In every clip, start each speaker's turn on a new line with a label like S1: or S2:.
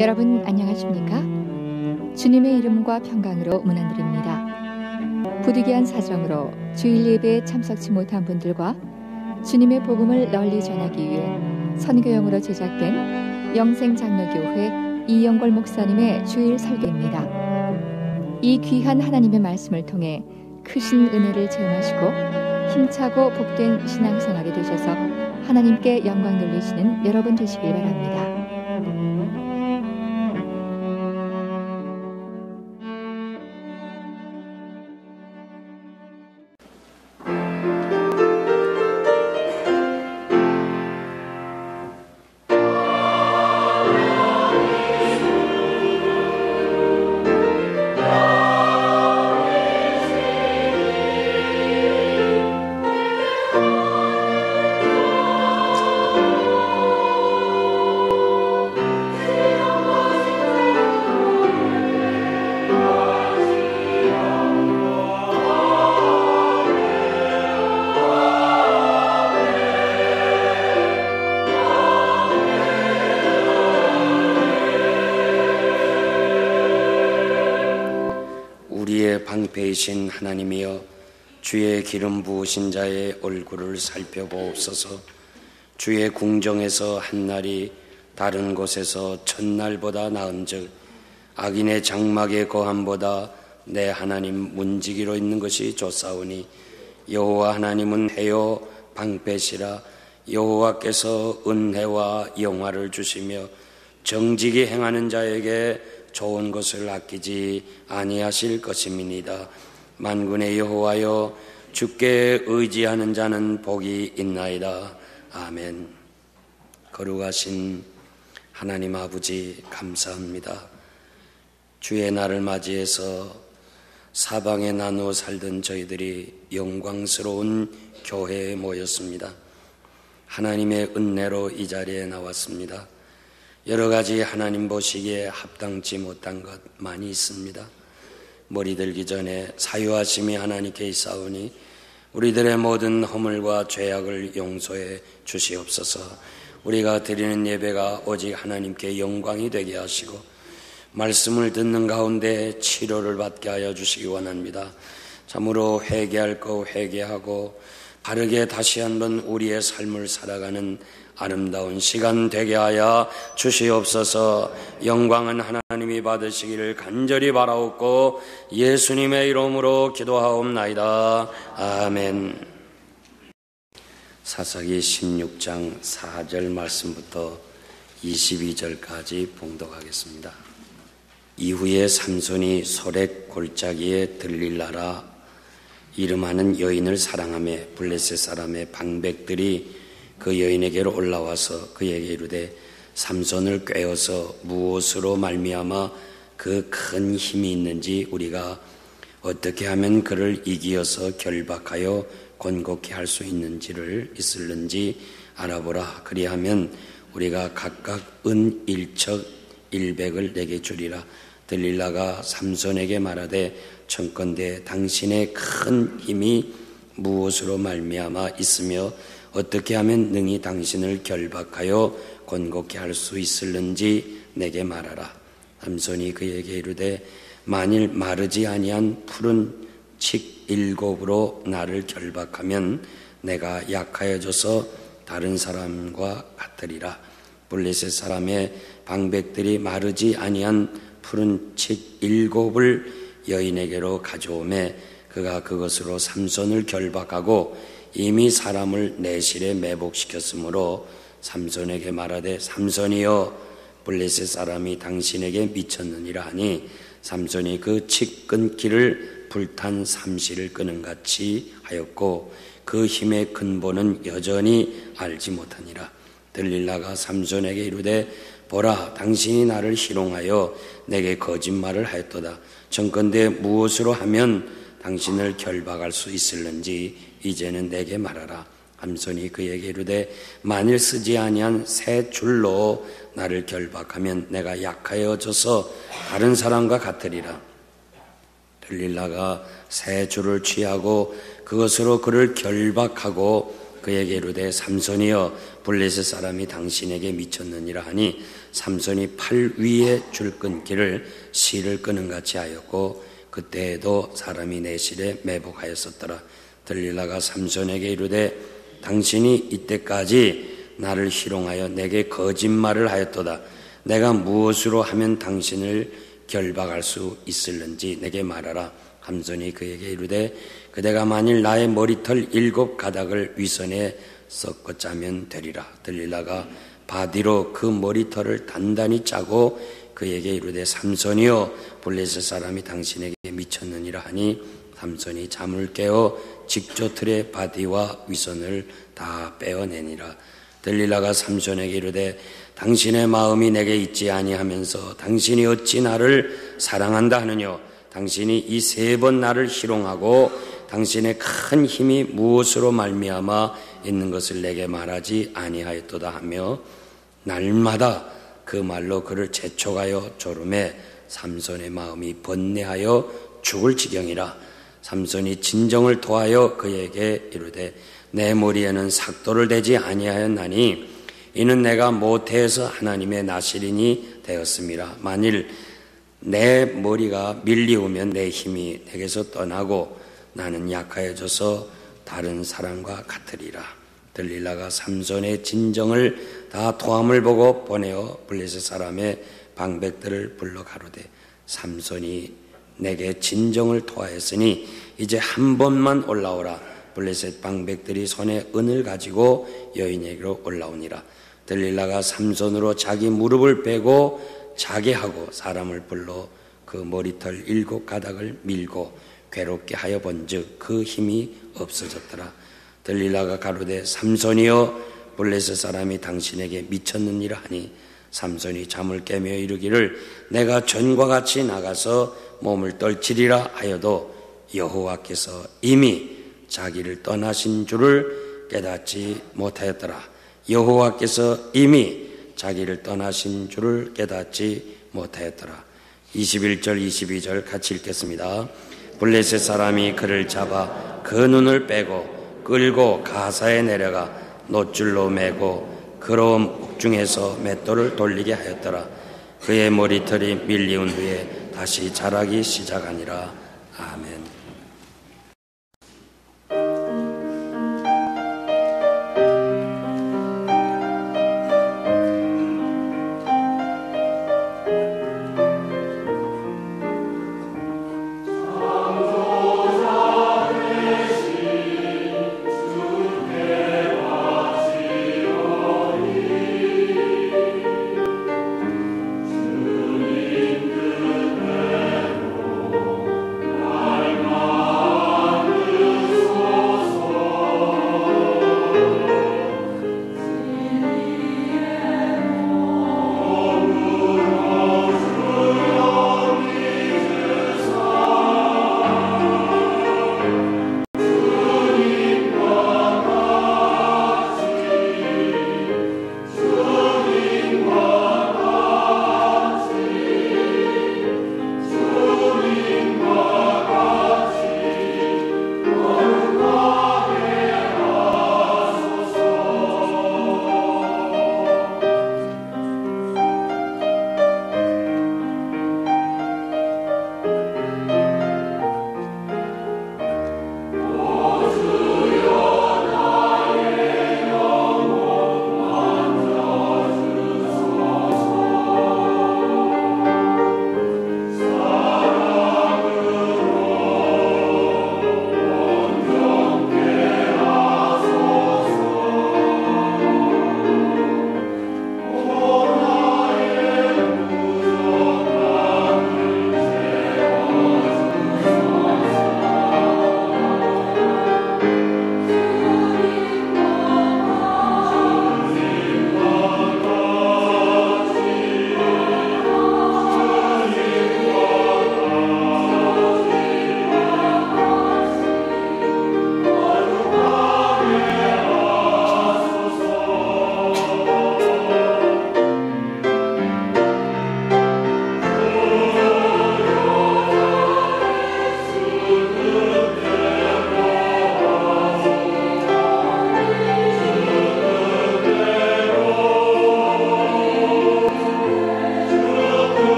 S1: 여러분 안녕하십니까? 주님의 이름과 평강으로 문안드립니다. 부득이한 사정으로 주일 예배에 참석치 못한 분들과 주님의 복음을 널리 전하기 위해 선교용으로 제작된 영생장로교회 이영걸 목사님의 주일 설교입니다. 이 귀한 하나님의 말씀을 통해 크신 은혜를 체험하시고 힘차고 복된 신앙생활이 되셔서 하나님께 영광 돌리시는 여러분 되시길 바랍니다.
S2: 방패이신 하나님이여, 주의 기름 부으신 자의 얼굴을 살펴보옵소서. 주의 궁정에서 한날이 다른 곳에서 첫날보다 나은즉 악인의 장막의 거함보다 내 하나님 문지기로 있는 것이 좋사오니, 여호와 하나님은 해요 방패시라. 여호와께서 은혜와 영화를 주시며 정직이 행하는 자에게 좋은 것을 아끼지 아니하실 것임이니이다. 만군의 여호와여, 주께 의지하는 자는 복이 있나이다. 아멘. 거룩하신 하나님 아버지, 감사합니다. 주의 날을 맞이해서 사방에 나누어 살던 저희들이 영광스러운 교회에 모였습니다. 하나님의 은혜로 이 자리에 나왔습니다. 여러 가지 하나님 보시기에 합당치 못한 것 많이 있습니다. 머리 들기 전에 사유하심이 하나님께 있사오니 우리들의 모든 허물과 죄악을 용서해 주시옵소서. 우리가 드리는 예배가 오직 하나님께 영광이 되게 하시고 말씀을 듣는 가운데 치료를 받게 하여 주시기 원합니다. 참으로 회개할 거 회개하고 바르게 다시 한번 우리의 삶을 살아가는 아름다운 시간 되게 하여 주시옵소서. 영광은 하나님이 받으시기를 간절히 바라옵고 예수님의 이름으로 기도하옵나이다. 아멘. 사사기 16장 4절 말씀부터 22절까지 봉독하겠습니다. 이후에 삼손이 소렉 골짜기에 들릴라라 이름하는 여인을 사랑하며 블레셋 사람의 방백들이 그 여인에게로 올라와서 그에게 이르되, 삼손을 꾀어서 무엇으로 말미암아 그 큰 힘이 있는지 우리가 어떻게 하면 그를 이기어서 결박하여 곤고케 할 수 있을는지 알아보라. 그리하면 우리가 각각 은 1척 100을 내게 주리라. 들릴라가 삼손에게 말하되, 청컨대 당신의 큰 힘이 무엇으로 말미암아 있으며 어떻게 하면 능히 당신을 결박하여 곤고케 할 수 있을는지 내게 말하라. 삼손이 그에게 이르되, 만일 마르지 아니한 푸른 칡 7으로 나를 결박하면 내가 약하여져서 다른 사람과 같으리라. 블레셋 사람의 방백들이 마르지 아니한 푸른 칡 7을 여인에게로 가져오매 그가 그것으로 삼손을 결박하고 이미 사람을 내실에 매복시켰으므로 삼손에게 말하되, 삼손이여, 블레셋 사람이 당신에게 미쳤느니라 하니, 삼손이 그 칡 끊기를 불탄 삼시를 끄는 같이 하였고 그 힘의 근본은 여전히 알지 못하니라. 들릴라가 삼손에게 이르되, 보라, 당신이 나를 희롱하여 내게 거짓말을 하였도다. 청컨대 무엇으로 하면 당신을 결박할 수 있을는지 이제는 내게 말하라. 삼손이 그에게 이르되, 만일 쓰지 아니한 새 줄로 나를 결박하면 내가 약하여져서 다른 사람과 같으리라. 들릴라가 새 줄을 취하고 그것으로 그를 결박하고 그에게 이르되, 삼손이여, 블레셋 사람이 당신에게 미쳤느니라 하니 삼손이 팔 위에 줄 끊기를 실을 끄는 같이 하였고 그때에도 사람이 내 실에 매복하였었더라. 들릴라가 삼손에게 이르되 당신이 이때까지 나를 희롱하여 내게 거짓말을 하였도다. 내가 무엇으로 하면 당신을 결박할 수 있을는지 내게 말하라. 삼손이 그에게 이르되 그대가 만일 나의 머리털 7 가닥을 위선에 섞어 짜면 되리라. 들릴라가 바디로 그 머리털을 단단히 짜고 그에게 이르되 삼손이여 블레셋 사람이 당신에게 미쳤느니라 하니 삼손이 잠을 깨어 직조틀의 바디와 위선을 다 빼어내니라. 들릴라가 삼손에게 이르되 당신의 마음이 내게 있지 아니하면서 당신이 어찌 나를 사랑한다 하느뇨. 당신이 이 3번 나를 희롱하고 당신의 큰 힘이 무엇으로 말미암아 있는 것을 내게 말하지 아니하였도다 하며 날마다 그 말로 그를 재촉하여 조름에 삼손의 마음이 번뇌하여 죽을 지경이라. 삼손이 진정을 토하여 그에게 이르되 내 머리에는 삭도를 대지 아니하였나니 이는 내가 모태에서 하나님의 나실인이 되었음이라. 만일 내 머리가 밀리우면 내 힘이 내게서 떠나고 나는 약하여져서 다른 사람과 같으리라. 들릴라가 삼손의 진정을 다 토함을 보고 보내어 블레셋 사람의 방백들을 불러 가로되 삼손이 내게 진정을 토하였으니 이제 한 번만 올라오라. 블레셋 방백들이 손에 은을 가지고 여인에게로 올라오니라. 들릴라가 삼손으로 자기 무릎을 베고 자게 하고 사람을 불러 그 머리털 7 가닥을 밀고 괴롭게 하여 본즉 그 힘이 없어졌더라. 들릴라가 가로되 삼손이여 블레셋 사람이 당신에게 미쳤느니라 하니 삼손이 잠을 깨며 이르기를 내가 전과 같이 나가서 몸을 떨치리라 하여도 여호와께서 이미 자기를 떠나신 줄을 깨닫지 못하였더라. 여호와께서 이미 자기를 떠나신 줄을 깨닫지 못하였더라. 21절 22절 같이 읽겠습니다. 블레셋 사람이 그를 잡아 그 눈을 빼고 끌고 가사에 내려가 놋줄로 매고 그러운 옥중에서 맷돌을 돌리게 하였더라. 그의 머리털이 밀리운 후에 다시 자라기 시작하니라. 아멘.
S3: 주님 뜻대로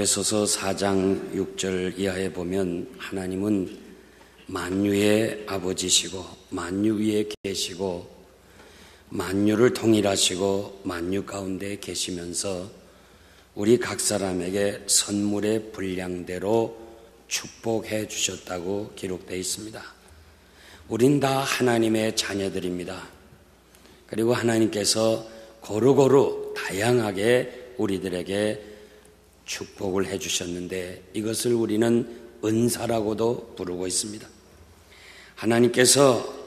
S2: 에베소서 4장 6절 이하에 보면 하나님은 만유의 아버지시고 만유 위에 계시고 만유를 통일하시고 만유 가운데 계시면서 우리 각 사람에게 선물의 분량대로 축복해 주셨다고 기록되어 있습니다. 우린 다 하나님의 자녀들입니다. 그리고 하나님께서 고루고루 다양하게 우리들에게 축복을 해 주셨는데 이것을 우리는 은사라고도 부르고 있습니다. 하나님께서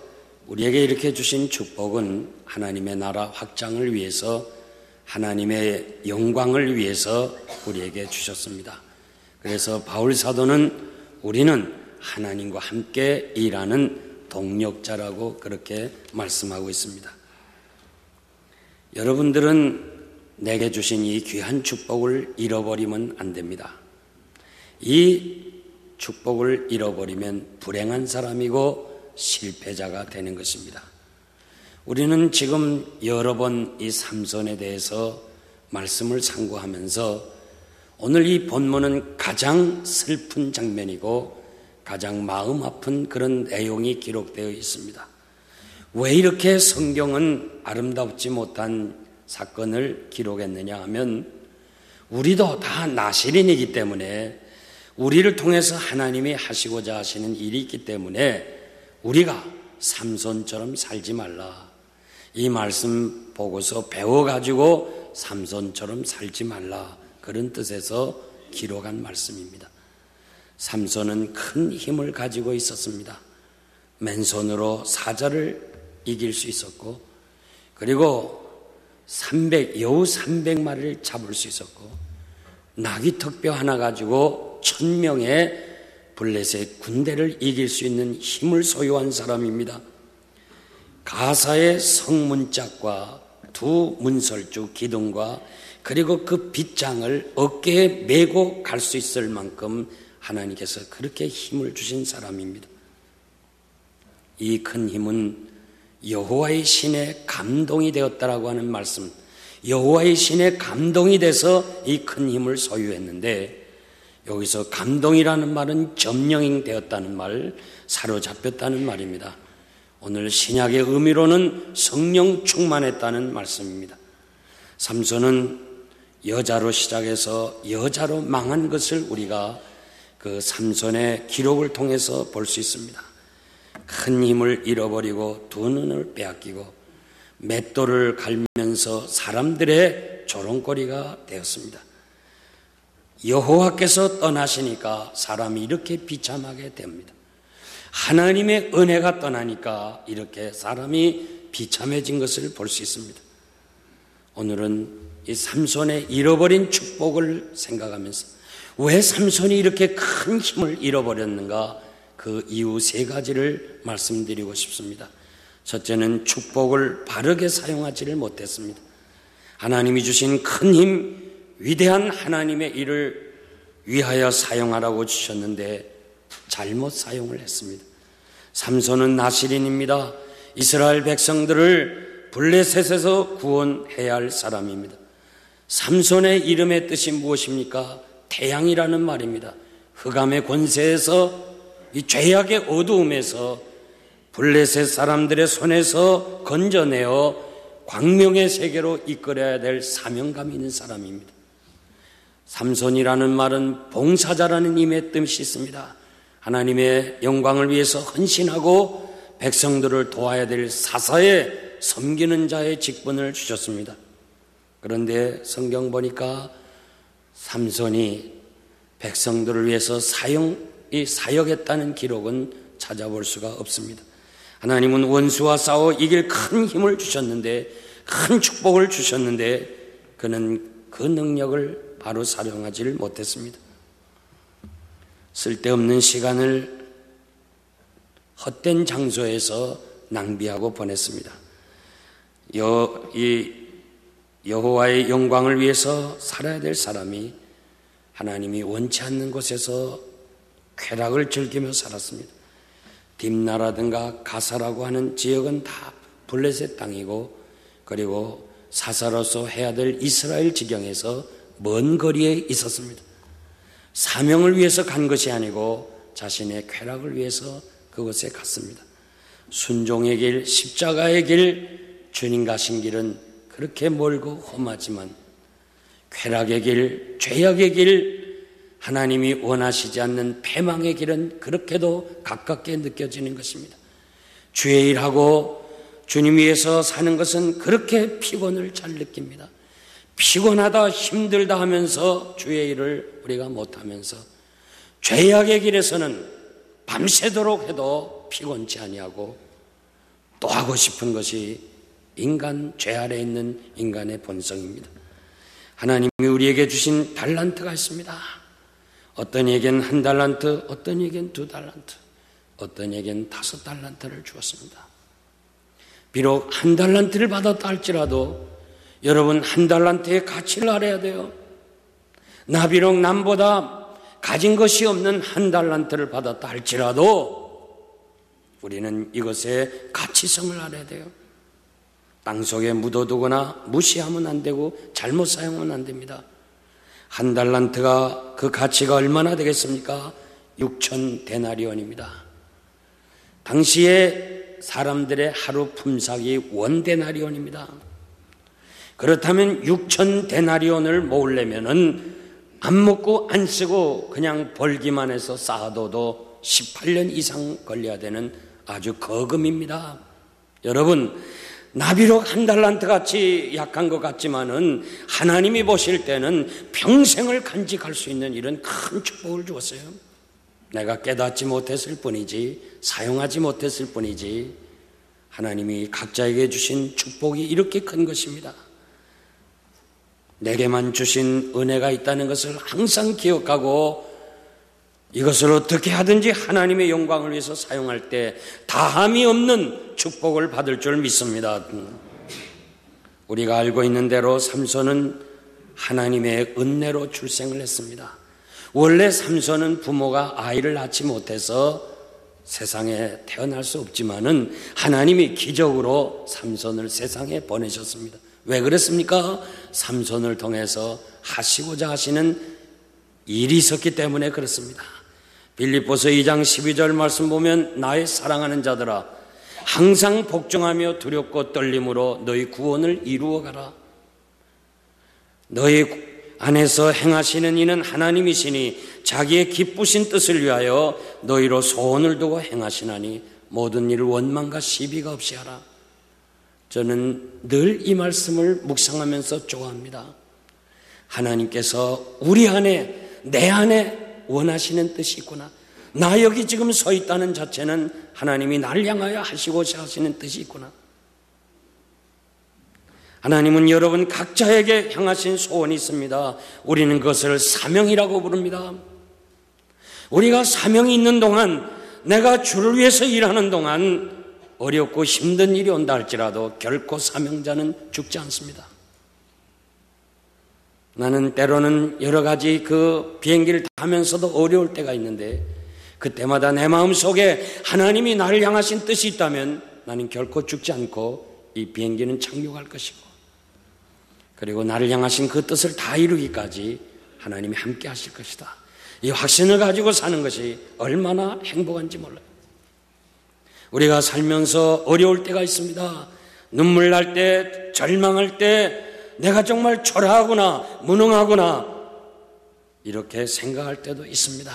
S2: 우리에게 이렇게 주신 축복은 하나님의 나라 확장을 위해서 하나님의 영광을 위해서 우리에게 주셨습니다. 그래서 바울 사도는 우리는 하나님과 함께 일하는 동력자라고 그렇게 말씀하고 있습니다. 여러분들은 내게 주신 이 귀한 축복을 잃어버리면 안 됩니다. 이 축복을 잃어버리면 불행한 사람이고 실패자가 되는 것입니다. 우리는 지금 여러 번 이 삼손에 대해서 말씀을 상고하면서 오늘 이 본문은 가장 슬픈 장면이고 가장 마음 아픈 그런 내용이 기록되어 있습니다. 왜 이렇게 성경은 아름답지 못한 사건을 기록했느냐 하면 우리도 다 나실인이기 때문에 우리를 통해서 하나님이 하시고자 하시는 일이 있기 때문에 우리가 삼손처럼 살지 말라. 이 말씀 보고서 배워가지고 삼손처럼 살지 말라. 그런 뜻에서 기록한 말씀입니다. 삼손은 큰 힘을 가지고 있었습니다. 맨손으로 사자를 이길 수 있었고 그리고 여우 300마리를 잡을 수 있었고 나귀 턱뼈 하나 가지고 1000명의 블레셋 군대를 이길 수 있는 힘을 소유한 사람입니다. 가사의 성문짝과 두 문설주 기둥과 그리고 그 빗장을 어깨에 메고 갈 수 있을 만큼 하나님께서 그렇게 힘을 주신 사람입니다. 이 큰 힘은 여호와의 신에 감동이 되었다라고 하는 말씀, 여호와의 신에 감동이 돼서 이 큰 힘을 소유했는데 여기서 감동이라는 말은 점령이 되었다는 말, 사로잡혔다는 말입니다. 오늘 신약의 의미로는 성령 충만했다는 말씀입니다. 삼손은 여자로 시작해서 여자로 망한 것을 우리가 그 삼손의 기록을 통해서 볼 수 있습니다. 큰 힘을 잃어버리고 두 눈을 빼앗기고 맷돌을 갈면서 사람들의 조롱거리가 되었습니다. 여호와께서 떠나시니까 사람이 이렇게 비참하게 됩니다. 하나님의 은혜가 떠나니까 이렇게 사람이 비참해진 것을 볼 수 있습니다. 오늘은 이 삼손의 잃어버린 축복을 생각하면서 왜 삼손이 이렇게 큰 힘을 잃어버렸는가 그 이유 3가지를 말씀드리고 싶습니다. 첫째는 축복을 바르게 사용하지를 못했습니다. 하나님이 주신 큰 힘, 위대한 하나님의 일을 위하여 사용하라고 주셨는데 잘못 사용을 했습니다. 삼손은 나실인입니다. 이스라엘 백성들을 블레셋에서 구원해야 할 사람입니다. 삼손의 이름의 뜻이 무엇입니까? 태양이라는 말입니다. 흑암의 권세에서 이 죄악의 어두움에서 블레셋 사람들의 손에서 건져내어 광명의 세계로 이끌어야 될 사명감이 있는 사람입니다. 삼손이라는 말은 봉사자라는 의미의 뜻이 있습니다. 하나님의 영광을 위해서 헌신하고 백성들을 도와야 될 사사에 섬기는 자의 직분을 주셨습니다. 그런데 성경 보니까 삼손이 백성들을 위해서 사역했다는 기록은 찾아볼 수가 없습니다. 하나님은 원수와 싸워 이길 큰 힘을 주셨는데 큰 축복을 주셨는데 그는 그 능력을 바로 사용하지를 못했습니다. 쓸데없는 시간을 헛된 장소에서 낭비하고 보냈습니다. 여호와의 영광을 위해서 살아야 될 사람이 하나님이 원치 않는 곳에서 쾌락을 즐기며 살았습니다. 딥나라든가 가사라고 하는 지역은 다 블레셋 땅이고 그리고 사사로서 해야 될 이스라엘 지경에서 먼 거리에 있었습니다. 사명을 위해서 간 것이 아니고 자신의 쾌락을 위해서 그곳에 갔습니다. 순종의 길, 십자가의 길, 주님 가신 길은 그렇게 멀고 험하지만 쾌락의 길, 죄악의 길, 하나님이 원하시지 않는 패망의 길은 그렇게도 가깝게 느껴지는 것입니다. 주의 일하고 주님 위해서 사는 것은 그렇게 피곤을 잘 느낍니다. 피곤하다 힘들다 하면서 주의 일을 우리가 못하면서 죄악의 길에서는 밤새도록 해도 피곤치 아니하고 또 하고 싶은 것이 인간, 죄 아래 있는 인간의 본성입니다. 하나님이 우리에게 주신 달란트가 있습니다. 어떤 이에겐 1달란트, 어떤 이에겐 2달란트, 어떤 이에겐 5달란트를 주었습니다. 비록 1달란트를 받았다 할지라도 여러분 1달란트의 가치를 알아야 돼요. 나 비록 남보다 가진 것이 없는 1달란트를 받았다 할지라도 우리는 이것의 가치성을 알아야 돼요. 땅속에 묻어두거나 무시하면 안 되고 잘못 사용하면 안 됩니다. 1달란트가 그 가치가 얼마나 되겠습니까? 6,000데나리온입니다. 당시에 사람들의 하루 품삯이 1데나리온입니다. 그렇다면 6,000데나리온을 모으려면은 안 먹고 안 쓰고 그냥 벌기만 해서 쌓아둬도 18년 이상 걸려야 되는 아주 거금입니다. 여러분, 나 비록 1달란트 같이 약한 것 같지만은 하나님이 보실 때는 평생을 간직할 수 있는 이런 큰 축복을 주었어요. 내가 깨닫지 못했을 뿐이지, 사용하지 못했을 뿐이지, 하나님이 각자에게 주신 축복이 이렇게 큰 것입니다. 내게만 주신 은혜가 있다는 것을 항상 기억하고 이것을 어떻게 하든지 하나님의 영광을 위해서 사용할 때 다함이 없는 축복을 받을 줄 믿습니다. 우리가 알고 있는 대로 삼손은 하나님의 은혜로 출생을 했습니다. 원래 삼손은 부모가 아이를 낳지 못해서 세상에 태어날 수 없지만은 하나님이 기적으로 삼손을 세상에 보내셨습니다. 왜 그랬습니까? 삼손을 통해서 하시고자 하시는 일이 있었기 때문에 그렇습니다. 빌립보서 2장 12절 말씀 보면 나의 사랑하는 자들아 항상 복종하며 두렵고 떨림으로 너희 구원을 이루어가라. 너희 안에서 행하시는 이는 하나님이시니 자기의 기쁘신 뜻을 위하여 너희로 소원을 두고 행하시나니 모든 일을 원망과 시비가 없이 하라. 저는 늘 이 말씀을 묵상하면서 좋아합니다. 하나님께서 우리 안에, 내 안에 원하시는 뜻이 있구나. 나 여기 지금 서 있다는 자체는 하나님이 나를 향하여 하시고자 하시는 뜻이 있구나. 하나님은 여러분 각자에게 향하신 소원이 있습니다. 우리는 그것을 사명이라고 부릅니다. 우리가 사명이 있는 동안, 내가 주를 위해서 일하는 동안 어렵고 힘든 일이 온다 할지라도 결코 사명자는 죽지 않습니다. 나는 때로는 여러 가지 그 비행기를 타면서도 어려울 때가 있는데 그때마다 내 마음속에 하나님이 나를 향하신 뜻이 있다면 나는 결코 죽지 않고 이 비행기는 착륙할 것이고, 그리고 나를 향하신 그 뜻을 다 이루기까지 하나님이 함께 하실 것이다. 이 확신을 가지고 사는 것이 얼마나 행복한지 몰라요. 우리가 살면서 어려울 때가 있습니다. 눈물 날 때, 절망할 때, 내가 정말 초라하구나, 무능하구나 이렇게 생각할 때도 있습니다.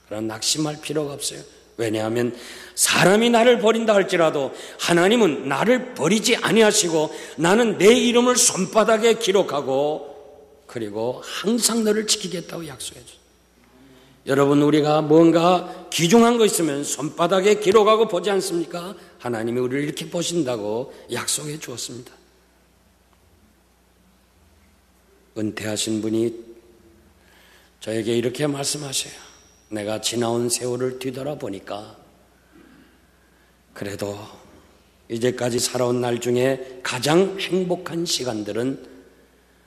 S2: 그러나 낙심할 필요가 없어요. 왜냐하면 사람이 나를 버린다 할지라도 하나님은 나를 버리지 아니하시고 나는 내 이름을 손바닥에 기록하고 그리고 항상 너를 지키겠다고 약속해 줬어요. 여러분, 우리가 뭔가 귀중한 거 있으면 손바닥에 기록하고 보지 않습니까? 하나님이 우리를 이렇게 보신다고 약속해 주었습니다. 은퇴하신 분이 저에게 이렇게 말씀하셔요. 내가 지나온 세월을 뒤돌아보니까 그래도 이제까지 살아온 날 중에 가장 행복한 시간들은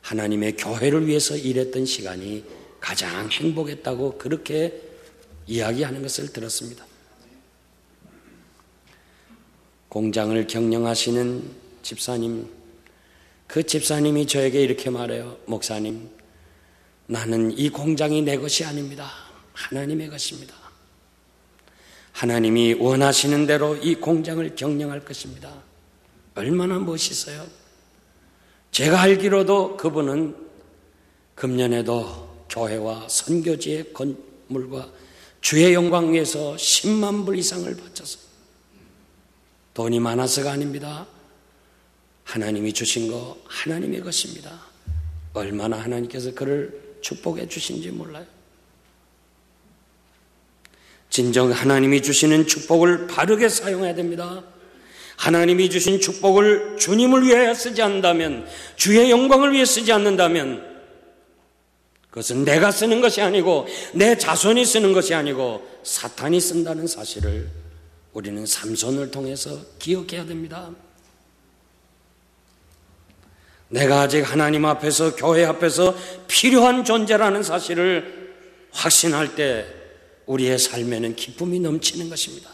S2: 하나님의 교회를 위해서 일했던 시간이 가장 행복했다고 그렇게 이야기하는 것을 들었습니다. 공장을 경영하시는 집사님, 그 집사님이 저에게 이렇게 말해요. 목사님, 나는 이 공장이 내 것이 아닙니다. 하나님의 것입니다. 하나님이 원하시는 대로 이 공장을 경영할 것입니다. 얼마나 멋있어요. 제가 알기로도 그분은 금년에도 교회와 선교지의 건물과 주의 영광 위해서 10만 불 이상을 바쳐서, 돈이 많아서가 아닙니다. 하나님이 주신 거 하나님의 것입니다. 얼마나 하나님께서 그를 축복해 주신지 몰라요. 진정 하나님이 주시는 축복을 바르게 사용해야 됩니다. 하나님이 주신 축복을 주님을 위해 쓰지 않는다면, 주의 영광을 위해 쓰지 않는다면, 그것은 내가 쓰는 것이 아니고 내 자손이 쓰는 것이 아니고 사탄이 쓴다는 사실을 우리는 삼손을 통해서 기억해야 됩니다. 내가 아직 하나님 앞에서, 교회 앞에서 필요한 존재라는 사실을 확신할 때 우리의 삶에는 기쁨이 넘치는 것입니다.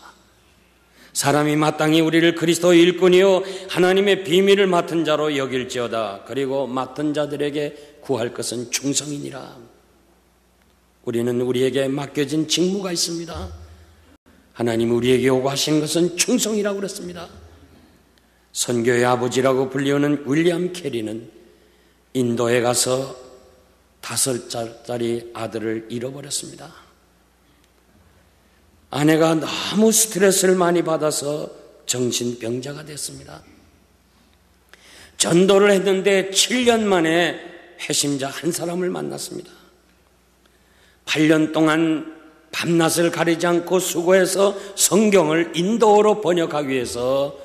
S2: 사람이 마땅히 우리를 그리스도의 일꾼이요 하나님의 비밀을 맡은 자로 여길지어다. 그리고 맡은 자들에게 구할 것은 충성이니라. 우리는 우리에게 맡겨진 직무가 있습니다. 하나님 우리에게 요구하시는 것은 충성이라고 그랬습니다. 선교의 아버지라고 불리우는 윌리엄 캐리는 인도에 가서 5살짜리 아들을 잃어버렸습니다. 아내가 너무 스트레스를 많이 받아서 정신병자가 됐습니다. 전도를 했는데 7년 만에 회심자 한 사람을 만났습니다. 8년 동안 밤낮을 가리지 않고 수고해서 성경을 인도어로 번역하기 위해서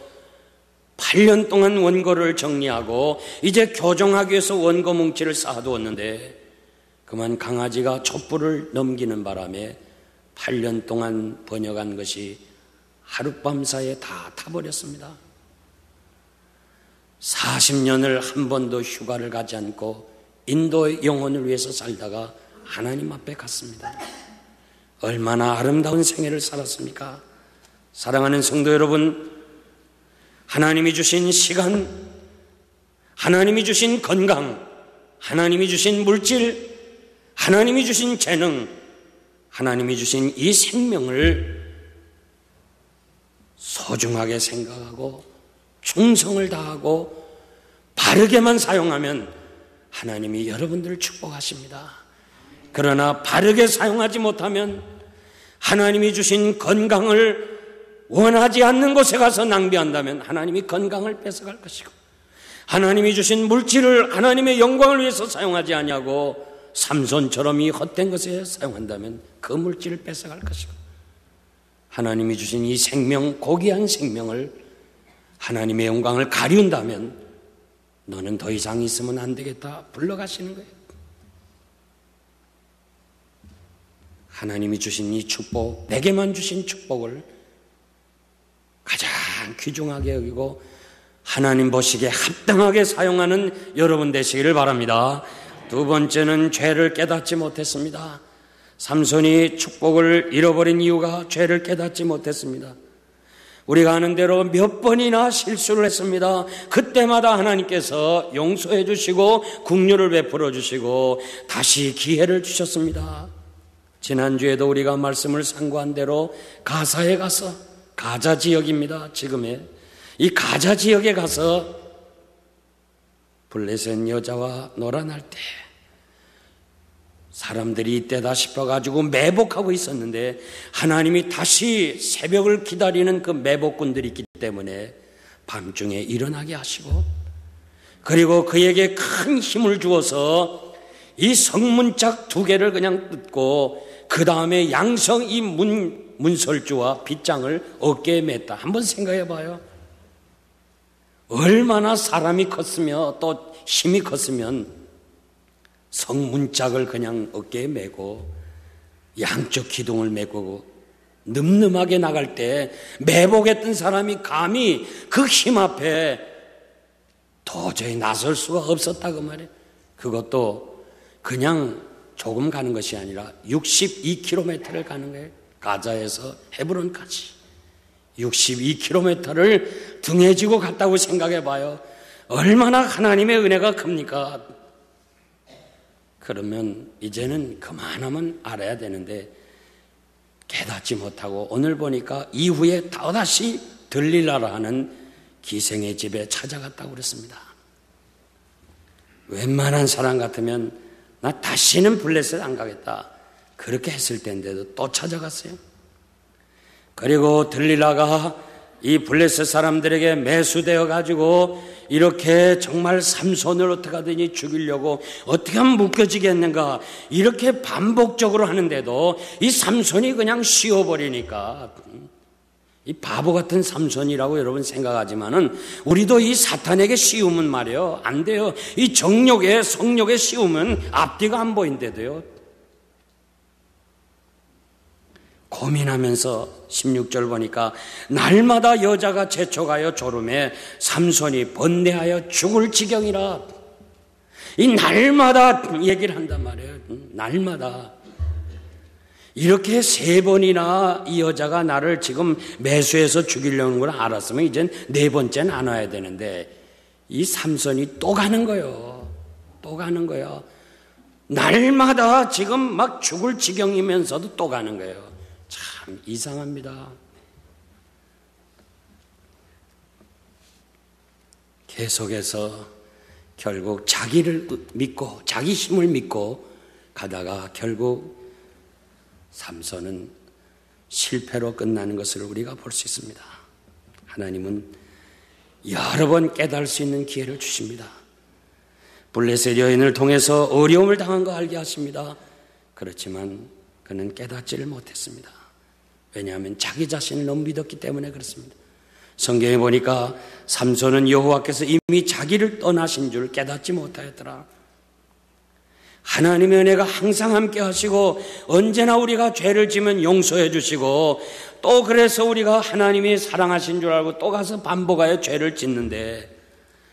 S2: 8년 동안 원고를 정리하고 이제 교정하기 위해서 원고 뭉치를 쌓아두었는데, 그만 강아지가 촛불을 넘기는 바람에 8년 동안 번역한 것이 하룻밤 사이에 다 타버렸습니다. 40년을 한 번도 휴가를 가지 않고 인도의 영혼을 위해서 살다가 하나님 앞에 갔습니다. 얼마나 아름다운 생애를 살았습니까? 사랑하는 성도 여러분, 하나님이 주신 시간, 하나님이 주신 건강, 하나님이 주신 물질, 하나님이 주신 재능, 하나님이 주신 이 생명을 소중하게 생각하고 충성을 다하고 바르게만 사용하면 하나님이 여러분들을 축복하십니다. 그러나 바르게 사용하지 못하면 하나님이 주신 건강을 원하지 않는 곳에 가서 낭비한다면 하나님이 건강을 뺏어갈 것이고, 하나님이 주신 물질을 하나님의 영광을 위해서 사용하지 아니하고 삼손처럼 이 헛된 것에 사용한다면 그 물질을 뺏어갈 것이고, 하나님이 주신 이 생명, 고귀한 생명을 하나님의 영광을 가리운다면 너는 더 이상 있으면 안 되겠다 불러가시는 거예요. 하나님이 주신 이 축복, 내게만 주신 축복을 가장 귀중하게 여기고 하나님 보시기에 합당하게 사용하는 여러분 되시기를 바랍니다. 두 번째는 죄를 깨닫지 못했습니다. 삼손이 축복을 잃어버린 이유가 죄를 깨닫지 못했습니다. 우리가 아는 대로 몇 번이나 실수를 했습니다. 그때마다 하나님께서 용서해 주시고 긍휼을 베풀어 주시고 다시 기회를 주셨습니다. 지난주에도 우리가 말씀을 상고한 대로 가사에 가서, 가자 지역입니다. 지금의 이 가자 지역에 가서 블레셋 여자와 놀아날 때 사람들이 이때다 싶어가지고 매복하고 있었는데 하나님이 다시 새벽을 기다리는 그 매복꾼들이 있기 때문에 밤중에 일어나게 하시고, 그리고 그에게 큰 힘을 주어서 이 성문짝 2개를 그냥 뜯고 그 다음에 양성 이 문설주와 빗장을 어깨에 맸다. 한번 생각해 봐요. 얼마나 사람이 컸으며 또 힘이 컸으면 성문짝을 그냥 어깨에 메고 양쪽 기둥을 메고 늠름하게 나갈 때 매복했던 사람이 감히 그 힘 앞에 도저히 나설 수가 없었다고 말이에요. 그것도 그냥 조금 가는 것이 아니라 62km를 가는 거예요. 가자에서 헤브론까지 62km를 등에 지고 갔다고 생각해 봐요. 얼마나 하나님의 은혜가 큽니까? 그러면 이제는 그만하면 알아야 되는데 깨닫지 못하고 오늘 보니까 이후에 또다시 들리라라 하는 기생의 집에 찾아갔다고 그랬습니다. 웬만한 사람 같으면 나 다시는 블레셋 안 가겠다 그렇게 했을 텐데도 또 찾아갔어요. 그리고 들릴라가 이 블레셋 사람들에게 매수되어 가지고 이렇게 정말 삼손을 어떻게 하든지 죽이려고 어떻게 하면 묶여지겠는가 이렇게 반복적으로 하는데도 이 삼손이 그냥 쉬어버리니까 이 바보 같은 삼손이라고 여러분 생각하지만은 우리도 이 사탄에게 씌우면 말이요 안 돼요. 이 정욕에 성욕에 씌우면 앞뒤가 안 보인대도요. 고민하면서 16절 보니까 날마다 여자가 재촉하여 졸음에 삼손이 번뇌하여 죽을 지경이라. 이 날마다 얘기를 한단 말이에요. 날마다. 이렇게 3번이나 이 여자가 나를 지금 매수해서 죽이려는 걸 알았으면 이젠 4번째는 안 와야 되는데 이 삼손이 또 가는 거예요. 또 가는 거예요. 날마다 지금 막 죽을 지경이면서도 또 가는 거예요. 참 이상합니다. 계속해서 결국 자기를 믿고 자기 힘을 믿고 가다가 결국 삼손은 실패로 끝나는 것을 우리가 볼 수 있습니다. 하나님은 여러 번 깨달을 수 있는 기회를 주십니다. 블레셋 여인을 통해서 어려움을 당한 거 알게 하십니다. 그렇지만 그는 깨닫지를 못했습니다. 왜냐하면 자기 자신을 너무 믿었기 때문에 그렇습니다. 성경에 보니까 삼손은 여호와께서 이미 자기를 떠나신 줄 깨닫지 못하였더라. 하나님의 은혜가 항상 함께 하시고 언제나 우리가 죄를 지면 용서해 주시고 또 그래서 우리가 하나님이 사랑하신 줄 알고 또 가서 반복하여 죄를 짓는데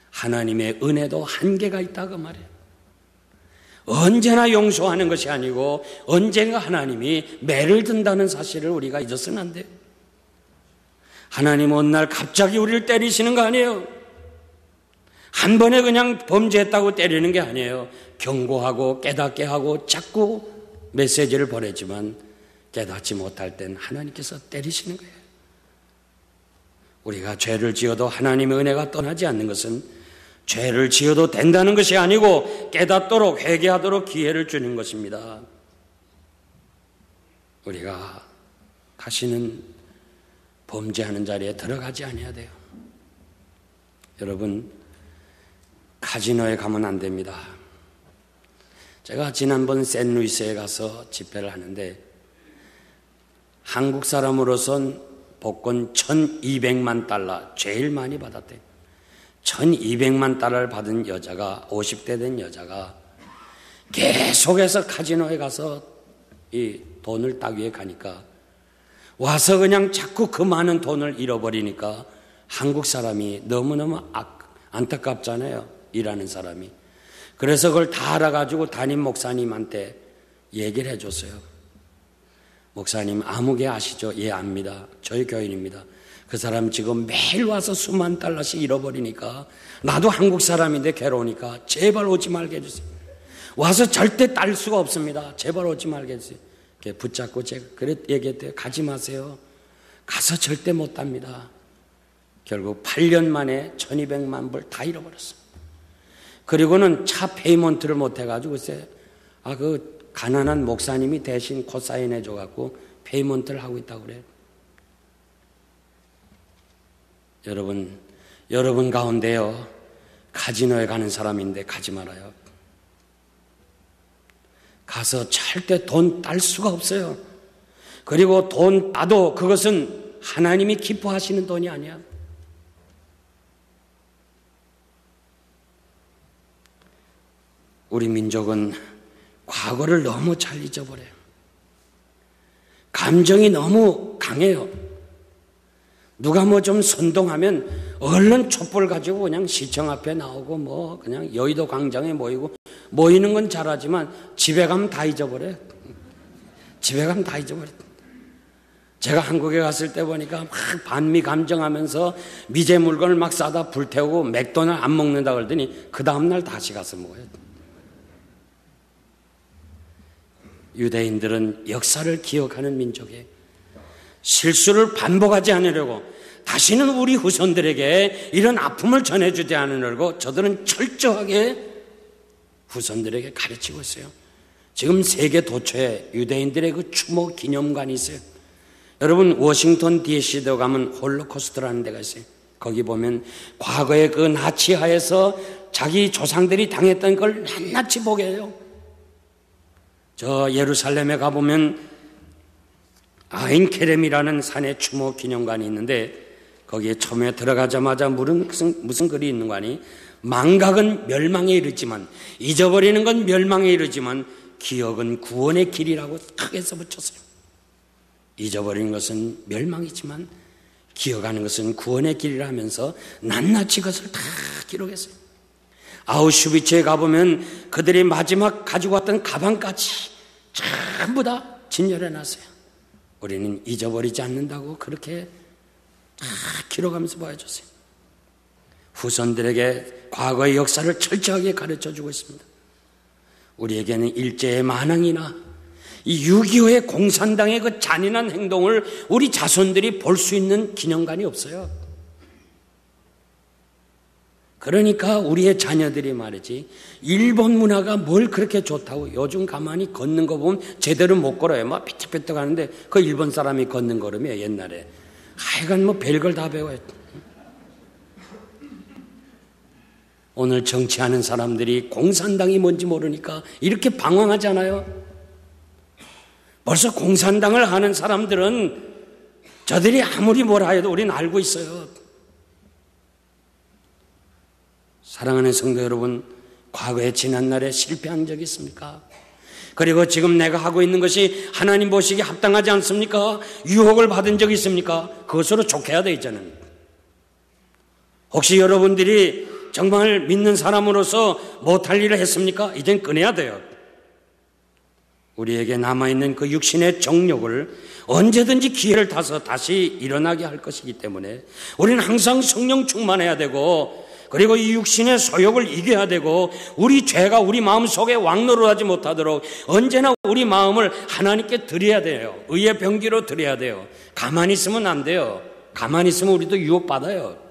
S2: 하나님의 은혜도 한계가 있다고 말이에요. 언제나 용서하는 것이 아니고 언젠가 하나님이 매를 든다는 사실을 우리가 잊어서는 안 돼요. 하나님은 어느 날 갑자기 우리를 때리시는 거 아니에요. 한 번에 그냥 범죄했다고 때리는 게 아니에요. 경고하고 깨닫게 하고 자꾸 메시지를 보내지만 깨닫지 못할 땐 하나님께서 때리시는 거예요. 우리가 죄를 지어도 하나님의 은혜가 떠나지 않는 것은 죄를 지어도 된다는 것이 아니고 깨닫도록 회개하도록 기회를 주는 것입니다. 우리가 다시는 범죄하는 자리에 들어가지 아니어야 돼요. 여러분 카지노에 가면 안 됩니다. 제가 지난번 샌루이스에 가서 집회를 하는데 한국 사람으로선 복권 1200만 달러 제일 많이 받았대요. 1200만 달러를 받은 여자가 50대 된 여자가 계속해서 카지노에 가서 이 돈을 따기 위해 가니까 와서 그냥 자꾸 그 많은 돈을 잃어버리니까 한국 사람이 너무너무 안타깝잖아요. 일하는 사람이. 그래서 그걸 다 알아가지고 담임 목사님한테 얘기를 해줬어요. 목사님 아무개 아시죠? 예 압니다. 저희 교인입니다. 그 사람 지금 매일 와서 수만 달러씩 잃어버리니까 나도 한국 사람인데 괴로우니까 제발 오지 말게 해주세요. 와서 절대 딸 수가 없습니다. 제발 오지 말게 해주세요. 붙잡고 제가 그래 얘기했대요. 가지 마세요. 가서 절대 못 답니다. 결국 8년 만에 1200만 불 다 잃어버렸어요. 그리고는 차 페이먼트를 못 해가지고 글쎄 그 가난한 목사님이 대신 코사인해 줘갖고 페이먼트를 하고 있다고 그래요. 여러분 가운데요 카지노에 가는 사람인데 가지 말아요. 가서 절대 돈 딸 수가 없어요. 그리고 돈 따도 그것은 하나님이 기뻐하시는 돈이 아니야. 우리 민족은 과거를 너무 잘 잊어버려요. 감정이 너무 강해요. 누가 뭐 좀 선동하면 얼른 촛불 가지고 그냥 시청 앞에 나오고 뭐 그냥 여의도 광장에 모이고 모이는 건 잘하지만 집에 가면 다 잊어버려요. 집에 가면 다 잊어버려요. 제가 한국에 갔을 때 보니까 막 반미 감정하면서 미제 물건을 막 싸다 불태우고 맥도날드 안 먹는다 그러더니 그 다음날 다시 가서 먹어요. 유대인들은 역사를 기억하는 민족이에요. 실수를 반복하지 않으려고, 다시는 우리 후손들에게 이런 아픔을 전해주지 않으려고 저들은 철저하게 후손들에게 가르치고 있어요. 지금 세계 도처에 유대인들의 그 추모 기념관이 있어요. 여러분, 워싱턴 DC도 가면 홀로코스트라는 데가 있어요. 거기 보면 과거에 그 나치하에서 자기 조상들이 당했던 걸 낱낱이 보게 해요. 저 예루살렘에 가보면 아인케렘이라는 산에 추모 기념관이 있는데, 거기에 처음에 들어가자마자 무슨 글이 있는 거 아니? 망각은 멸망에 이르지만, 잊어버리는 건 멸망에 이르지만 기억은 구원의 길이라고 크게 써붙였어요. 잊어버리는 것은 멸망이지만 기억하는 것은 구원의 길이라 하면서 낱낱이 그것을 다 기록했어요. 아우슈비츠에 가보면 그들이 마지막 가지고 왔던 가방까지 전부 다 진열해놨어요. 우리는 잊어버리지 않는다고 그렇게 다 기록하면서 보여줬어요. 후손들에게 과거의 역사를 철저하게 가르쳐주고 있습니다. 우리에게는 일제의 만행이나 이 6.25의 공산당의 그 잔인한 행동을 우리 자손들이 볼 수 있는 기념관이 없어요. 그러니까 우리의 자녀들이 말이지, 일본 문화가 뭘 그렇게 좋다고, 요즘 가만히 걷는 거 보면 제대로 못 걸어요. 막 삐뚤삐뚤 하는데 그 일본 사람이 걷는 걸음이에요, 옛날에. 하여간 뭐 별걸 다 배워요. 오늘 정치하는 사람들이 공산당이 뭔지 모르니까 이렇게 방황하잖아요. 벌써 공산당을 하는 사람들은 저들이 아무리 뭐라 해도 우리는 알고 있어요. 사랑하는 성도 여러분, 과거에 지난 날에 실패한 적이 있습니까? 그리고 지금 내가 하고 있는 것이 하나님 보시기에 합당하지 않습니까? 유혹을 받은 적이 있습니까? 그것으로 족해야 돼, 이제는. 혹시 여러분들이 정말 믿는 사람으로서 못할 일을 했습니까? 이젠 꺼내야 돼요. 우리에게 남아있는 그 육신의 정욕을 언제든지 기회를 타서 다시 일어나게 할 것이기 때문에 우리는 항상 성령 충만해야 되고, 그리고 이 육신의 소욕을 이겨야 되고, 우리 죄가 우리 마음속에 왕노릇하지 못하도록 언제나 우리 마음을 하나님께 드려야 돼요. 의의 병기로 드려야 돼요. 가만히 있으면 안 돼요. 가만히 있으면 우리도 유혹받아요.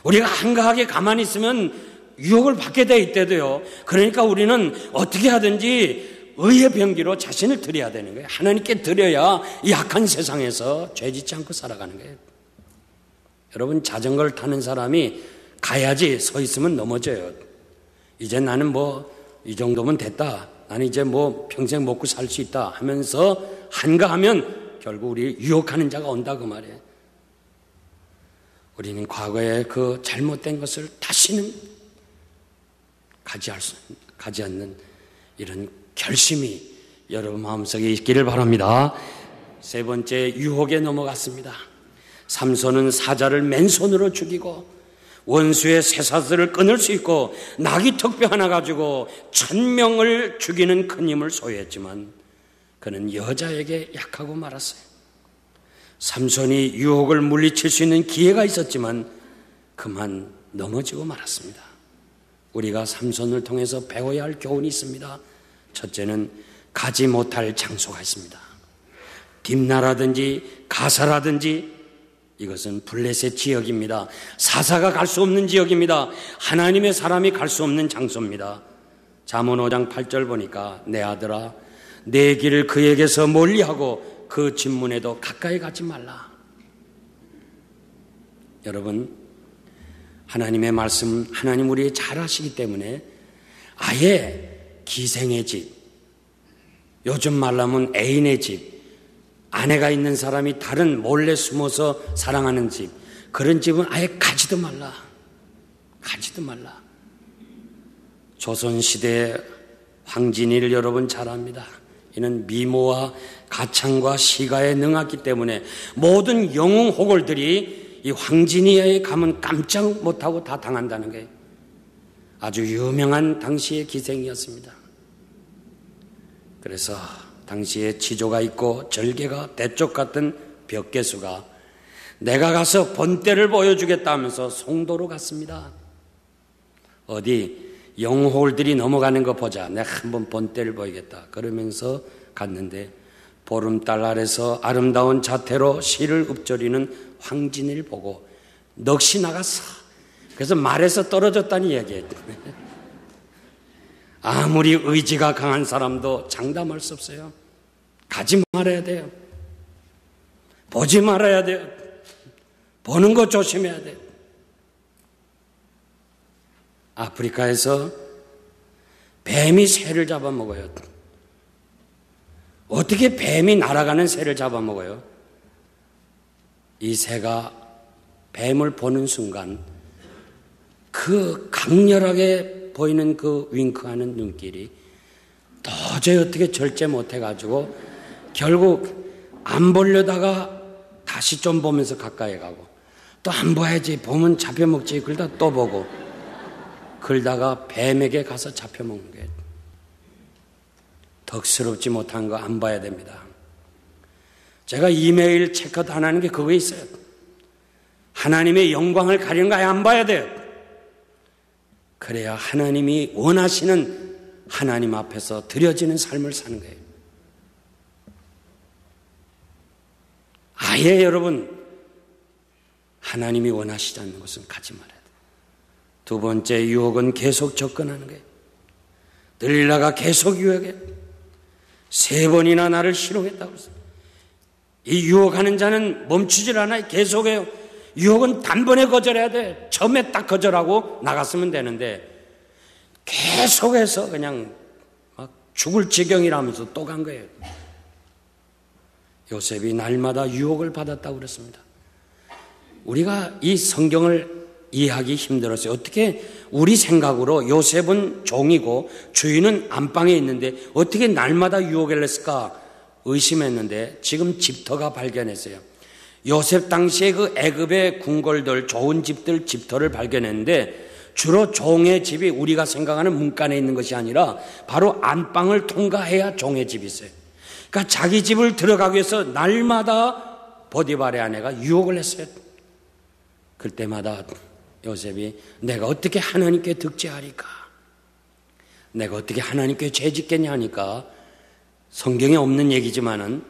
S2: 우리가 한가하게 가만히 있으면 유혹을 받게 돼 있대도요. 그러니까 우리는 어떻게 하든지 의의 병기로 자신을 드려야 되는 거예요. 하나님께 드려야 이 악한 세상에서 죄짓지 않고 살아가는 거예요. 여러분, 자전거를 타는 사람이 가야지 서 있으면 넘어져요. 이제 나는 뭐 이 정도면 됐다, 나는 이제 뭐 평생 먹고 살 수 있다 하면서 한가하면 결국 우리 유혹하는 자가 온다, 그 말이에요. 우리는 과거에 그 잘못된 것을 다시는 가지 않는 이런 결심이 여러분 마음속에 있기를 바랍니다. 세 번째, 유혹에 넘어갔습니다. 삼손은 사자를 맨손으로 죽이고 원수의 쇠사슬을 끊을 수 있고 나귀 턱뼈 하나 가지고 1000명을 죽이는 큰 힘을 소유했지만 그는 여자에게 약하고 말았어요. 삼손이 유혹을 물리칠 수 있는 기회가 있었지만 그만 넘어지고 말았습니다. 우리가 삼손을 통해서 배워야 할 교훈이 있습니다. 첫째는 가지 못할 장소가 있습니다. 딥나라든지 가사라든지 이것은 블레셋 지역입니다. 사사가 갈 수 없는 지역입니다. 하나님의 사람이 갈 수 없는 장소입니다. 잠언 5장 8절 보니까 내 아들아 내 길을 그에게서 멀리하고 그 진문에도 가까이 가지 말라. 여러분, 하나님의 말씀, 하나님 우리 잘 아시기 때문에 아예 기생의 집, 요즘 말하면 애인의 집, 아내가 있는 사람이 다른 몰래 숨어서 사랑하는 집, 그런 집은 아예 가지도 말라. 가지도 말라. 조선시대의 황진이를 여러분 잘 압니다. 이는 미모와 가창과 시가에 능했기 때문에 모든 영웅 호걸들이 이 황진이에 가면 깜짝 못하고 다 당한다는 게 아주 유명한 당시의 기생이었습니다. 그래서 당시에 지조가 있고 절개가 대쪽 같은 벽계수가 내가 가서 본때를 보여주겠다 하면서 송도로 갔습니다. 어디 영홀들이 넘어가는 거 보자. 내가 한번 본때를 보이겠다. 그러면서 갔는데 보름달 아래서 아름다운 자태로 실을 읊조리는 황진이를 보고 넋이 나갔어. 그래서 말에서 떨어졌다는 이야기예요. 아무리 의지가 강한 사람도 장담할 수 없어요. 가지 말아야 돼요. 보지 말아야 돼요. 보는 거 조심해야 돼요. 아프리카에서 뱀이 새를 잡아먹어요. 어떻게 뱀이 날아가는 새를 잡아먹어요? 이 새가 뱀을 보는 순간 그 강렬하게 보이는 그 윙크하는 눈길이 도저히 어떻게 절제 못해가지고 결국 안 보려다가 다시 좀 보면서 가까이 가고 또 안 봐야지, 보면 잡혀먹지, 그러다 또 보고 그러다가 뱀에게 가서 잡혀먹는 거예요. 덕스럽지 못한 거 안 봐야 됩니다. 제가 이메일 체크도 안 하는 게 그거 있어요. 하나님의 영광을 가리는 거 안 봐야 돼요. 그래야 하나님이 원하시는 하나님 앞에서 드려지는 삶을 사는 거예요. 아예 여러분, 하나님이 원하시지 않는 것은 가지 말아야 돼요. 두 번째 유혹은 계속 접근하는 거예요. 들릴라가 계속 유혹해. 3번이나 나를 희롱했다고 했어요. 이 유혹하는 자는 멈추질 않아요. 계속해요. 유혹은 단번에 거절해야 돼. 처음에 딱 거절하고 나갔으면 되는데 계속해서 그냥 막 죽을 지경이라면서 또 간 거예요. 요셉이 날마다 유혹을 받았다고 그랬습니다. 우리가 이 성경을 이해하기 힘들었어요. 어떻게 우리 생각으로 요셉은 종이고 주인은 안방에 있는데 어떻게 날마다 유혹을 했을까 의심했는데 지금 집터가 발견했어요. 요셉 당시에 그 애굽의 궁궐들, 좋은 집들, 집터를 발견했는데 주로 종의 집이 우리가 생각하는 문간에 있는 것이 아니라 바로 안방을 통과해야 종의 집이 있어요. 그러니까 자기 집을 들어가기 위해서 날마다 보디발의 아내가 유혹을 했어요. 그럴 때마다 요셉이 내가 어떻게 하나님께 득죄하리까? 내가 어떻게 하나님께 죄짓겠냐 하니까 성경에 없는 얘기지만은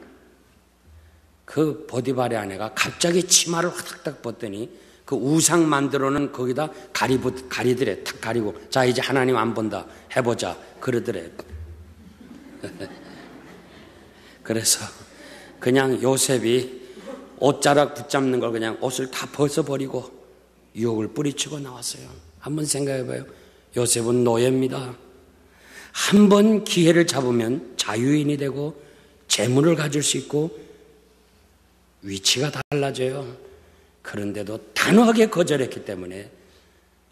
S2: 그 보디발의 아내가 갑자기 치마를 화닥닥 벗더니 그 우상 만들어는 거기다 가리더래. 탁 가리고 자 이제 하나님 안 본다 해보자 그러더래. 그래서 그냥 요셉이 옷자락 붙잡는 걸 그냥 옷을 다 벗어버리고 유혹을 뿌리치고 나왔어요. 한번 생각해봐요. 요셉은 노예입니다. 한 번 기회를 잡으면 자유인이 되고 재물을 가질 수 있고 위치가 달라져요. 그런데도 단호하게 거절했기 때문에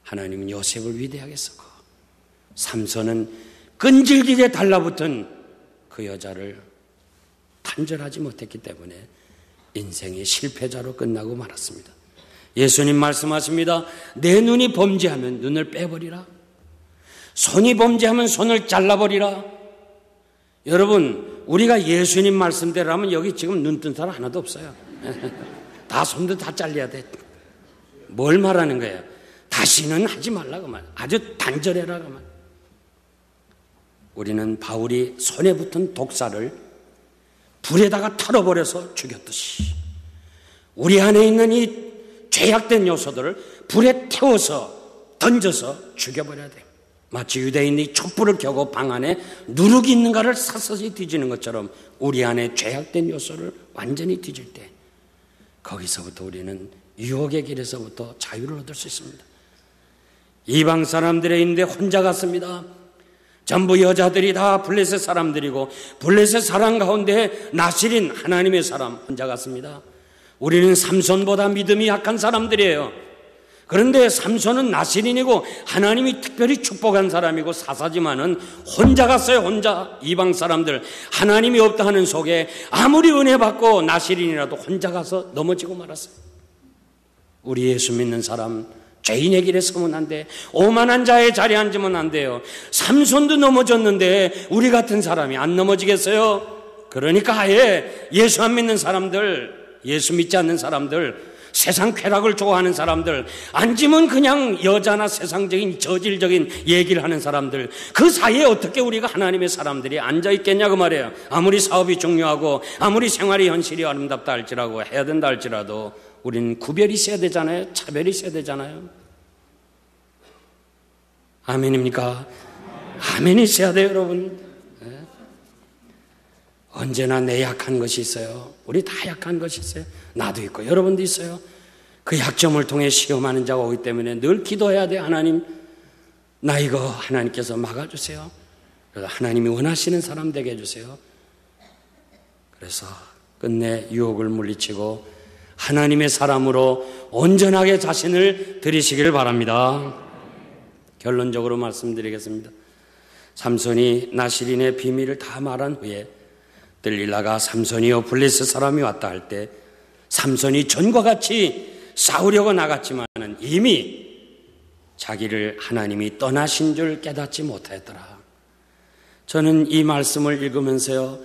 S2: 하나님은 요셉을 위대하게 쓰고 삼손은 끈질기게 달라붙은 그 여자를 단절하지 못했기 때문에 인생의 실패자로 끝나고 말았습니다. 예수님 말씀하십니다. 내 눈이 범죄하면 눈을 빼버리라. 손이 범죄하면 손을 잘라버리라. 여러분, 우리가 예수님 말씀대로 하면 여기 지금 눈 뜬 사람 하나도 없어요. 다 손도 다 잘려야 돼. 뭘 말하는 거예요? 다시는 하지 말라고 말. 아주 단절해라고 말. 우리는 바울이 손에 붙은 독사를 불에다가 털어버려서 죽였듯이 우리 안에 있는 이 죄악된 요소들을 불에 태워서 던져서 죽여버려야 돼. 마치 유대인이 촛불을 켜고 방 안에 누룩이 있는가를 샅샅이 뒤지는 것처럼 우리 안에 죄악된 요소를 완전히 뒤질 때 거기서부터 우리는 유혹의 길에서부터 자유를 얻을 수 있습니다. 이방 사람들에 있는데 혼자 갔습니다. 전부 여자들이 다 블레셋 사람들이고 블레셋 사람 가운데 나실인 하나님의 사람 혼자 갔습니다. 우리는 삼손보다 믿음이 약한 사람들이에요. 그런데 삼손은 나실인이고 하나님이 특별히 축복한 사람이고 사사지만은 혼자 갔어요. 혼자. 이방 사람들 하나님이 없다 하는 속에 아무리 은혜 받고 나실인이라도 혼자 가서 넘어지고 말았어요. 우리 예수 믿는 사람 죄인의 길에 서면 안 돼. 오만한 자의 자리에 앉으면 안 돼요. 삼손도 넘어졌는데 우리 같은 사람이 안 넘어지겠어요? 그러니까 아예 예수 안 믿는 사람들, 예수 믿지 않는 사람들 세상 쾌락을 좋아하는 사람들, 앉으면 그냥 여자나 세상적인 저질적인 얘기를 하는 사람들, 그 사이에 어떻게 우리가 하나님의 사람들이 앉아있겠냐고 말이에요. 아무리 사업이 중요하고 아무리 생활의 현실이 아름답다 할지라도, 해야 된다 할지라도 우리는 구별이 있어야 되잖아요. 차별이 있어야 되잖아요. 아멘입니까? 아멘이 있어야 돼요, 여러분. 네. 언제나 내 약한 것이 있어요. 우리 다 약한 것이 있어요. 나도 있고 여러분도 있어요. 그 약점을 통해 시험하는 자가 오기 때문에 늘 기도해야 돼요. 하나님, 나 이거 하나님께서 막아주세요. 그래서 하나님이 원하시는 사람 되게 해주세요. 그래서 끝내 유혹을 물리치고 하나님의 사람으로 온전하게 자신을 드리시기를 바랍니다. 결론적으로 말씀드리겠습니다. 삼손이 나실인의 비밀을 다 말한 후에 들릴라가 삼손이여 블레셋 사람이 왔다 할 때 삼손이 전과 같이 싸우려고 나갔지만은 이미 자기를 하나님이 떠나신 줄 깨닫지 못하였더라. 저는 이 말씀을 읽으면서요,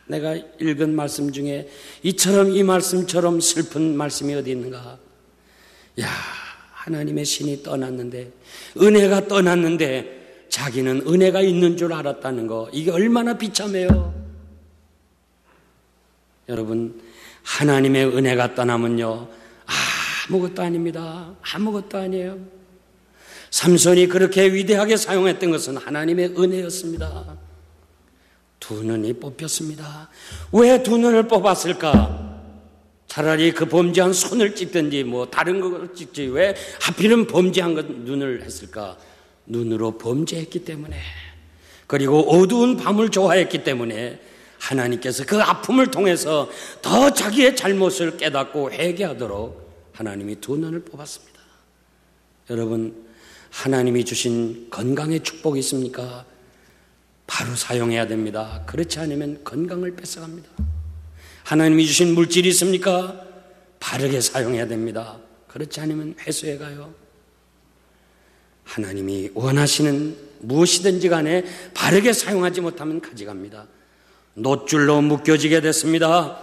S2: 내가 읽은 말씀 중에 이처럼 이 말씀처럼 슬픈 말씀이 어디 있는가? 하나님의 신이 떠났는데, 은혜가 떠났는데 자기는 은혜가 있는 줄 알았다는 거, 이게 얼마나 비참해요. 여러분, 하나님의 은혜가 떠나면요, 아무것도 아닙니다. 아무것도 아니에요. 삼손이 그렇게 위대하게 사용했던 것은 하나님의 은혜였습니다. 두 눈이 뽑혔습니다. 왜 두 눈을 뽑았을까? 차라리 그 범죄한 손을 찍든지 다른 걸 찍지 왜 하필은 범죄한 것 눈을 했을까? 눈으로 범죄했기 때문에, 그리고 어두운 밤을 좋아했기 때문에 하나님께서 그 아픔을 통해서 더 자기의 잘못을 깨닫고 회개하도록 하나님이 두 눈을 뽑았습니다. 여러분, 하나님이 주신 건강의 축복이 있습니까? 바로 사용해야 됩니다. 그렇지 않으면 건강을 뺏어갑니다. 하나님이 주신 물질이 있습니까? 바르게 사용해야 됩니다. 그렇지 않으면 회수해 가요. 하나님이 원하시는 무엇이든지 간에 바르게 사용하지 못하면 가져갑니다. 놋줄로 묶여지게 됐습니다.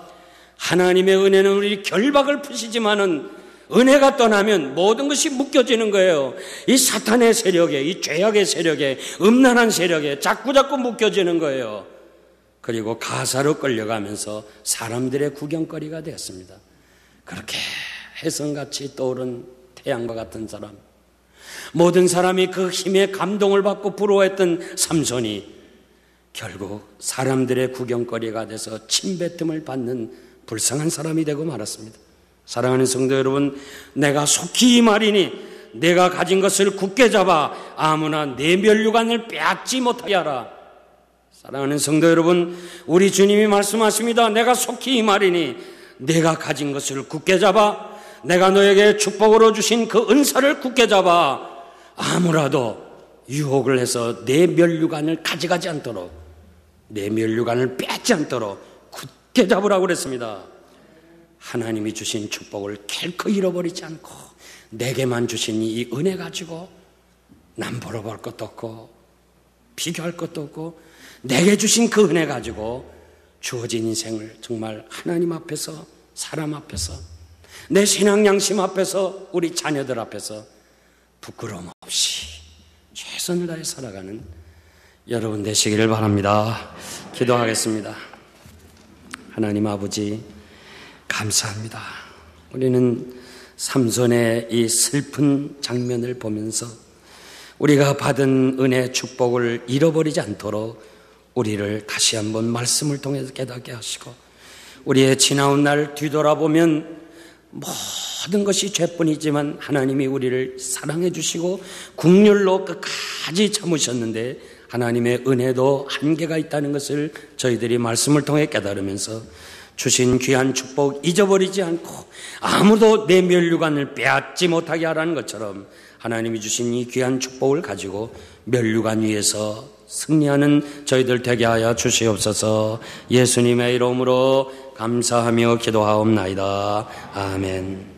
S2: 하나님의 은혜는 우리 결박을 푸시지만은 은혜가 떠나면 모든 것이 묶여지는 거예요. 이 사탄의 세력에, 이 죄악의 세력에, 음란한 세력에 자꾸자꾸 묶여지는 거예요. 그리고 가사로 끌려가면서 사람들의 구경거리가 되었습니다. 그렇게 혜성같이 떠오른 태양과 같은 사람, 모든 사람이 그 힘에 감동을 받고 부러워했던 삼손이 결국 사람들의 구경거리가 돼서 침뱉음을 받는 불쌍한 사람이 되고 말았습니다. 사랑하는 성도 여러분, 내가 속히 이 말이니 내가 가진 것을 굳게 잡아 아무나 내 면류관을 빼앗지 못하게 하라. 사랑하는 성도 여러분, 우리 주님이 말씀하십니다. 내가 속히 이 말이니 내가 가진 것을 굳게 잡아, 내가 너에게 축복으로 주신 그 은사를 굳게 잡아 아무라도 유혹을 해서 내 면류관을 가져가지 않도록, 내 면류관을 빼앗지 않도록 굳게 잡으라고 그랬습니다. 하나님이 주신 축복을 결코 잃어버리지 않고 내게만 주신 이 은혜 가지고 남보러 볼 것도 없고 비교할 것도 없고 내게 주신 그 은혜 가지고 주어진 인생을 정말 하나님 앞에서, 사람 앞에서, 내 신앙 양심 앞에서, 우리 자녀들 앞에서 부끄러움 없이 최선을 다해 살아가는 여러분 되시기를 바랍니다. 기도하겠습니다. 하나님 아버지, 감사합니다. 우리는 삼손의 이 슬픈 장면을 보면서 우리가 받은 은혜, 축복을 잃어버리지 않도록 우리를 다시 한번 말씀을 통해서 깨닫게 하시고, 우리의 지나온 날 뒤돌아보면 모든 것이 죄뿐이지만 하나님이 우리를 사랑해 주시고 긍휼로 끝까지 참으셨는데 하나님의 은혜도 한계가 있다는 것을 저희들이 말씀을 통해 깨달으면서 주신 귀한 축복 잊어버리지 않고 아무도 내 면류관을 빼앗지 못하게 하라는 것처럼 하나님이 주신 이 귀한 축복을 가지고 면류관 위에서 승리하는 저희들 되게 하여 주시옵소서. 예수님의 이름으로 감사하며 기도하옵나이다. 아멘.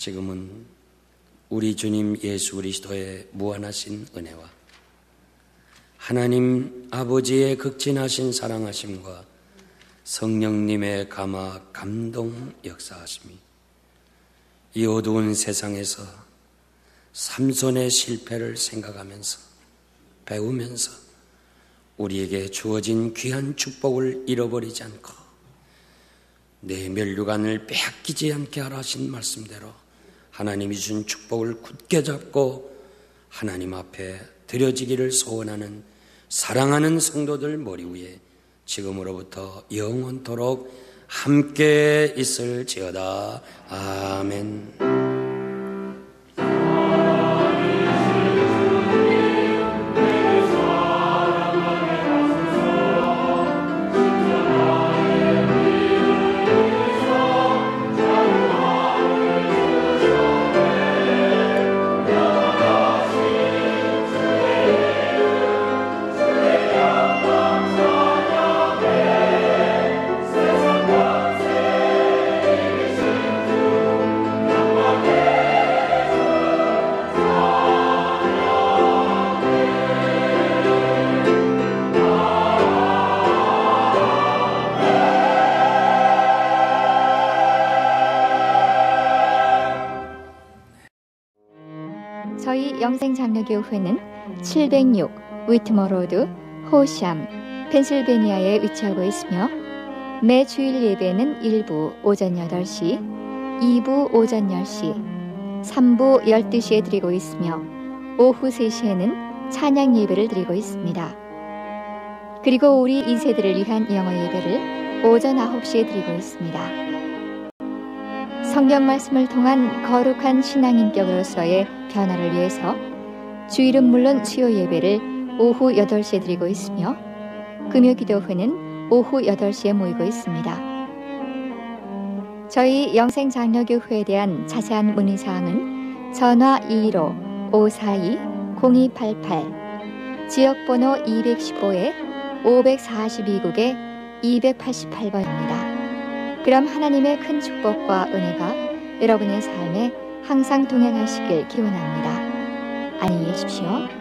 S2: 지금은 우리 주님 예수 그리스도의 무한하신 은혜와 하나님 아버지의 극진하신 사랑하심과 성령님의 감화 감동 역사하심이 이 어두운 세상에서 삼손의 실패를 생각하면서 배우면서 우리에게 주어진 귀한 축복을 잃어버리지 않고 내 멸류관을 빼앗기지 않게 하라 하신 말씀대로 하나님이 주신 축복을 굳게 잡고 하나님 앞에 드려지기를 소원하는 사랑하는 성도들 머리 위에 지금으로부터 영원토록 함께 있을지어다. 아멘.
S1: 저희 영생장로교회는 706 위트머 로드 호샴 펜실베니아에 위치하고 있으며 매 주일 예배는 1부 오전 8시, 2부 오전 10시, 3부 12시에 드리고 있으며 오후 3시에는 찬양 예배를 드리고 있습니다. 그리고 우리 2세들을 위한 영어 예배를 오전 9시에 드리고 있습니다. 성경 말씀을 통한 거룩한 신앙인격으로서의 변화를 위해서 주일은 물론 수요 예배를 오후 8시에 드리고 있으며 금요 기도회는 오후 8시에 모이고 있습니다. 저희 영생장로교회에 대한 자세한 문의사항은 전화 215-542-0288 지역번호 215에 542국에 288번입니다. 그럼 하나님의 큰 축복과 은혜가 여러분의 삶에 항상 동행하시길 기원합니다. 안녕히 계십시오.